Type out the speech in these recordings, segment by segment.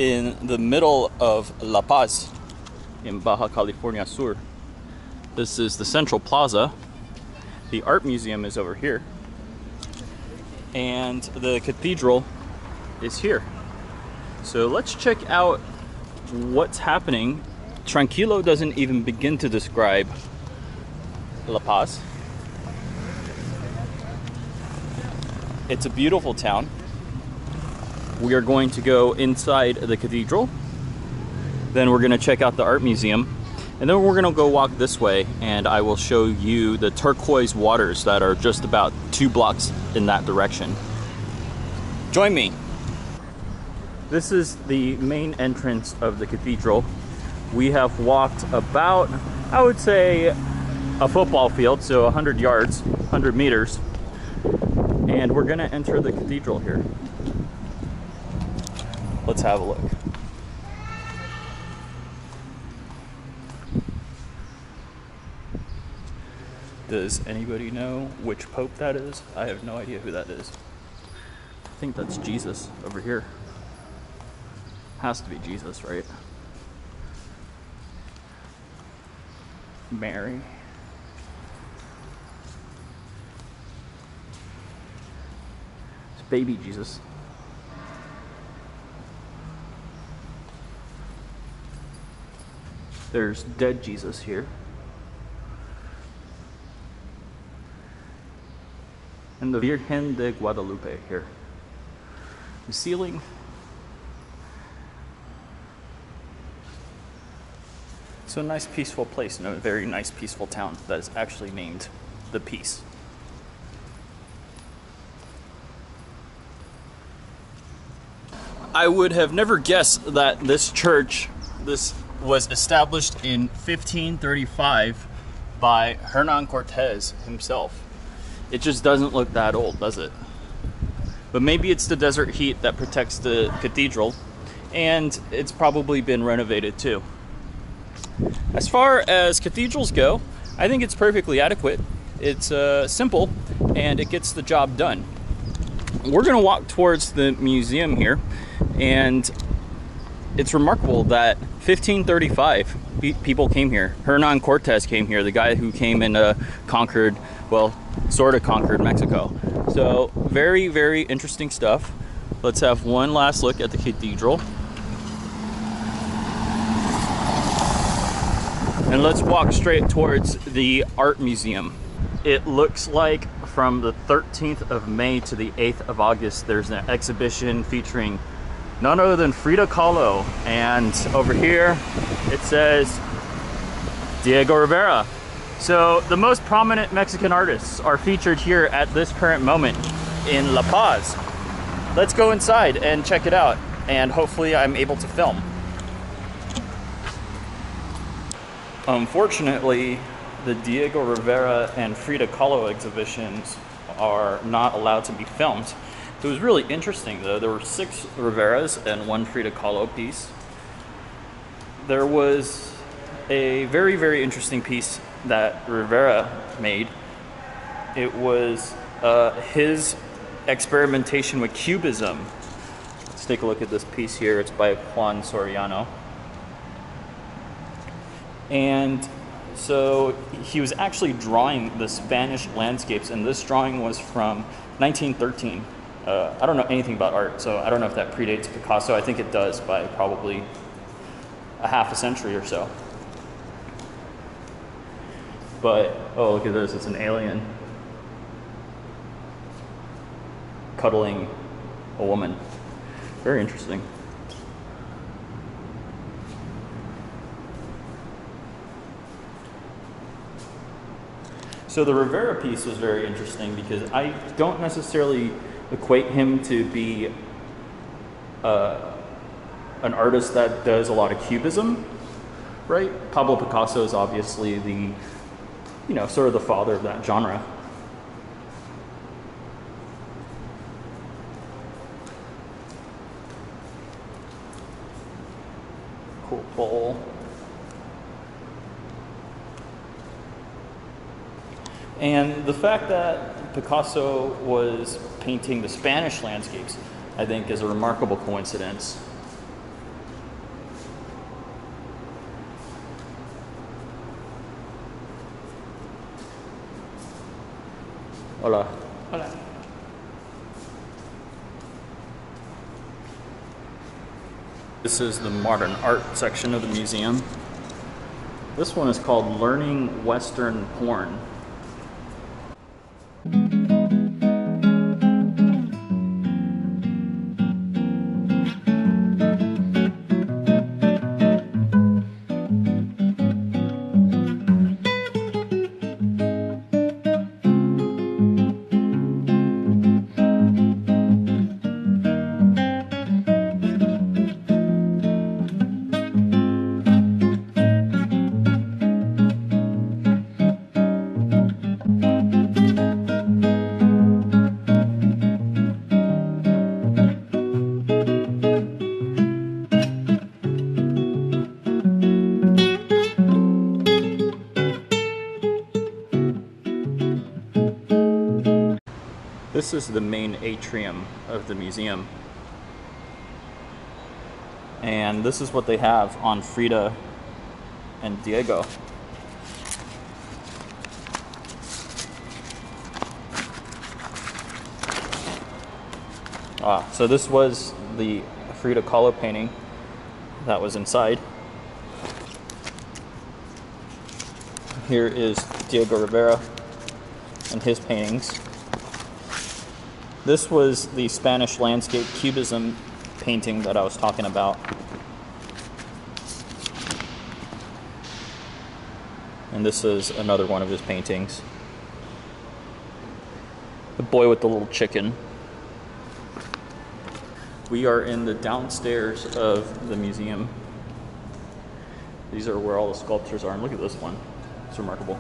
in the middle of La Paz in Baja California Sur. This is the Central Plaza. The art museum is over here. And the cathedral is here. So let's check out what's happening. Tranquilo doesn't even begin to describe La Paz. It's a beautiful town. We are going to go inside the cathedral. Then we're going to check out the art museum. And then we're going to go walk this way and I will show you the turquoise waters that are just about 2 blocks in that direction. Join me. This is the main entrance of the cathedral. We have walked about, I would say, a football field, so 100 yards, 100 meters. And we're going to enter the cathedral here. Let's have a look. Does anybody know which pope that is? I have no idea who that is. I think that's Jesus over here. Has to be Jesus, right? Mary. It's baby Jesus. There's dead Jesus here. And the Virgen de Guadalupe here. The ceiling. So a nice peaceful place in a very nice peaceful town that is actually named The Peace. I would have never guessed that this church, this was established in 1535 by Hernan Cortes himself. It just doesn't look that old, does it? But maybe it's the desert heat that protects the cathedral, and it's probably been renovated too. As far as cathedrals go, I think it's perfectly adequate. It's simple, and it gets the job done. We're gonna walk towards the museum here, and it's remarkable that 1535 people came here. Hernan Cortes came here, the guy who came and conquered, well, sort of conquered Mexico. So very, very interesting stuff. Let's have one last look at the cathedral. And let's walk straight towards the art museum. It looks like from the 13th of May to the 8th of August, there's an exhibition featuring none other than Frida Kahlo. And over here, it says Diego Rivera. So the most prominent Mexican artists are featured here at this current moment in La Paz. Let's go inside and check it out, and hopefully I'm able to film. Unfortunately, the Diego Rivera and Frida Kahlo exhibitions are not allowed to be filmed. It was really interesting though. There were 6 Riveras and 1 Frida Kahlo piece. There was a very, very interesting piece that Rivera made. It was his experimentation with cubism. Let's take a look at this piece here. It's by Juan Soriano. And so he was actually drawing the Spanish landscapes, and this drawing was from 1913. I don't know anything about art, so I don't know if that predates Picasso. I think it does by probably a half a century or so. But, oh, look at this, it's an alien cuddling a woman. Very interesting. So the Rivera piece was very interesting because I don't necessarily equate him to be an artist that does a lot of cubism, right? Pablo Picasso is obviously the, you know, sort of the father of that genre. Cool bowl. And the fact that Picasso was painting the Spanish landscapes, I think, is a remarkable coincidence. Hola. Hola. This is the modern art section of the museum. This one is called Learning Western Porn. This is the main atrium of the museum. And this is what they have on Frida and Diego. So this was the Frida Kahlo painting that was inside. Here is Diego Rivera and his paintings. This was the Spanish landscape cubism painting that I was talking about. And this is another one of his paintings. The boy with the little chicken. We are in the downstairs of the museum. These are where all the sculptures are, and look at this one. It's remarkable.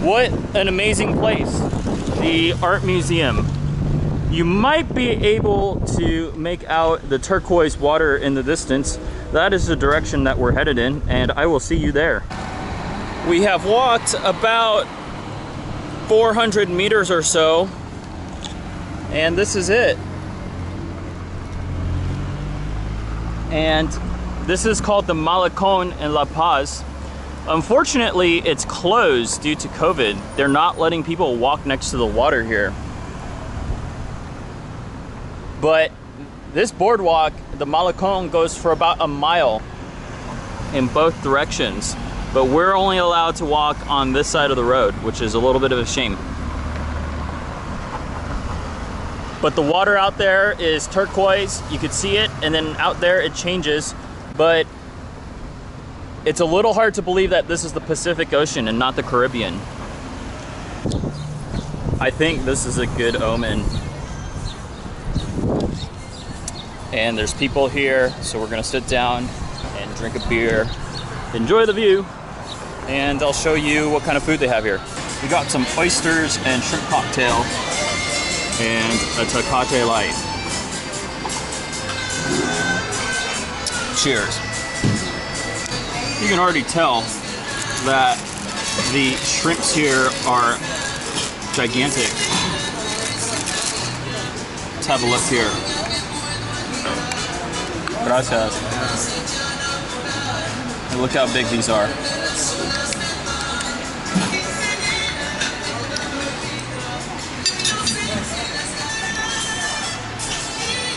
What an amazing place, the art museum. You might be able to make out the turquoise water in the distance. That is the direction that we're headed in, and I will see you there. We have walked about 400 meters or so, and this is it. And this is called the Malacon in La Paz. Unfortunately, it's closed due to COVID. They're not letting people walk next to the water here. But this boardwalk, the Malacon, goes for about a mile in both directions. But we're only allowed to walk on this side of the road, which is a little bit of a shame. But the water out there is turquoise. You could see it, and then out there it changes. But it's a little hard to believe that this is the Pacific Ocean and not the Caribbean. I think this is a good omen. And there's people here, so we're gonna sit down and drink a beer, enjoy the view, and I'll show you what kind of food they have here. We got some oysters and shrimp cocktail and a Tecate Light. Cheers. You can already tell that the shrimps here are gigantic. Let's have a look here. Gracias. And look how big these are.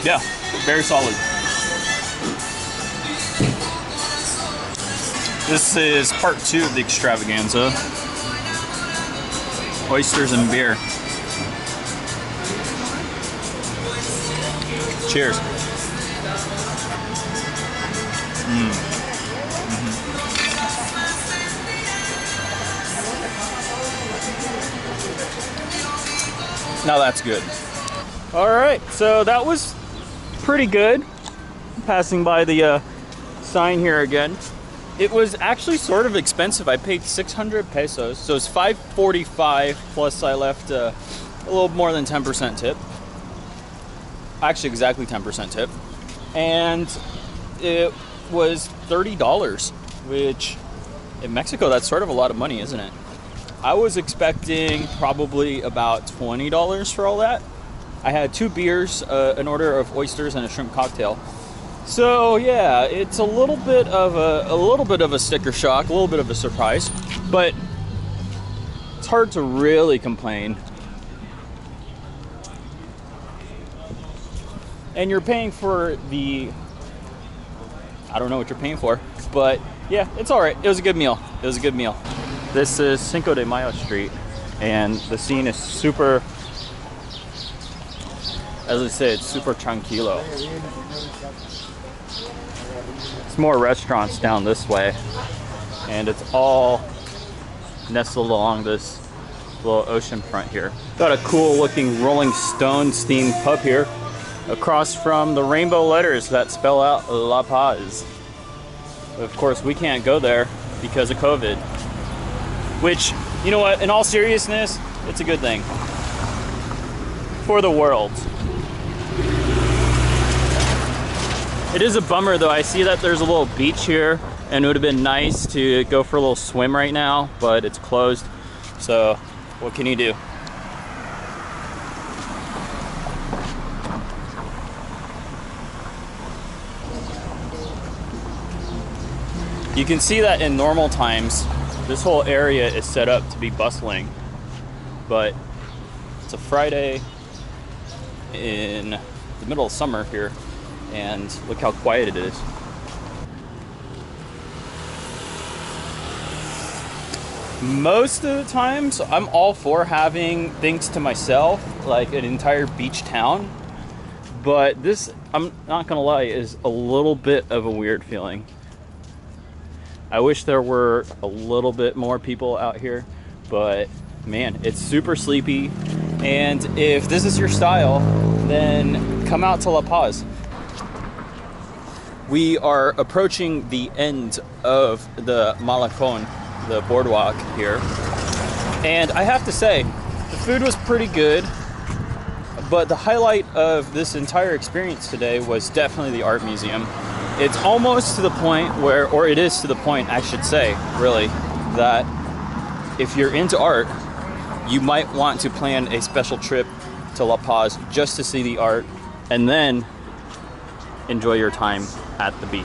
Yeah, very solid. This is part 2 of the extravaganza. Oysters and beer. Cheers. Now that's good. All right, so that was pretty good. Passing by the sign here again. It was actually sort of expensive. I paid 600 pesos, so it's 545 plus I left a little more than 10% tip. Actually, exactly 10% tip. And it was $30, which in Mexico, that's sort of a lot of money, isn't it? I was expecting probably about $20 for all that. I had 2 beers, an order of oysters, and a shrimp cocktail. So yeah, it's a little bit of a sticker shock, a little bit of a surprise, but it's hard to really complain. And you're paying for the, I don't know what you're paying for, but yeah, it's all right. It was a good meal. It was a good meal. This is Cinco de Mayo Street, and the scene is super, as I say, it's super tranquilo. It's more restaurants down this way, and it's all nestled along this little ocean front here. Got a cool looking Rolling Stones themed pub here, across from the rainbow letters that spell out La Paz. Of course, we can't go there because of COVID, which, you know what, in all seriousness, it's a good thing for the world. It is a bummer though. I see that there's a little beach here, and it would have been nice to go for a little swim right now, but it's closed. So what can you do? You can see that in normal times, this whole area is set up to be bustling, but it's a Friday in the middle of summer here, and look how quiet it is. Most of the times, I'm all for having things to myself, like an entire beach town, but this, I'm not gonna lie, is a little bit of a weird feeling. I wish there were a little bit more people out here, but man, it's super sleepy. And if this is your style, then come out to La Paz. We are approaching the end of the Malacon, the boardwalk here. And I have to say, the food was pretty good, but the highlight of this entire experience today was definitely the art museum. It's almost to the point where, or it is to the point, I should say, really, that if you're into art, you might want to plan a special trip to La Paz just to see the art and then enjoy your time at the beach.